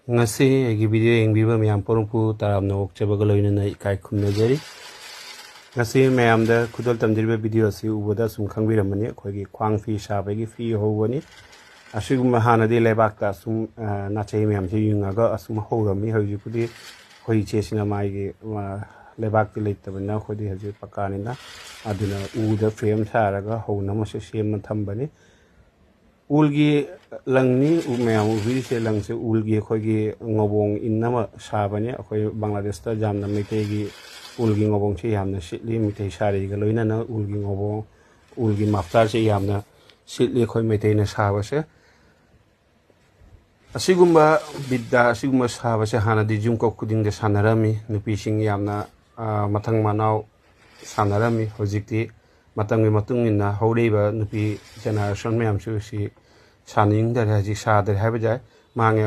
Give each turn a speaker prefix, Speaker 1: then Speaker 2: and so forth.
Speaker 1: ngasi agi video yengbiba miyam porungpu taramna okchabaga loinana ikai khumnajari ngasi mayamda khudol tamjiriba video asi ubada sum khangbiramani akhoi khwang fi sabagi fi howani asiguma hanadi lebakta sum nachai miyam se yungaga asum howrami hojipudi khoi chesina maigi lebakti leitabana khodi haji pakanina aduna uda frame saraga hownama se sem thambani ulgi langni umyam ubi se langse ulgi khogi ngobong innama sabani akhoi bangladesh ta jamna mitegi ulgi ngobong se yamna sitli mitei sari ga loina na ulgi ngobong ulgi maftar se yamna sitli khoi mitei na sabase asigumba bidda asigumba sabase hanadi jumko kuding de sanarami nupi sing yamna mathang manau sanarami hojikti matangni matungina haureiba nupi generation mayam su si saning da haji sa da haba jai mange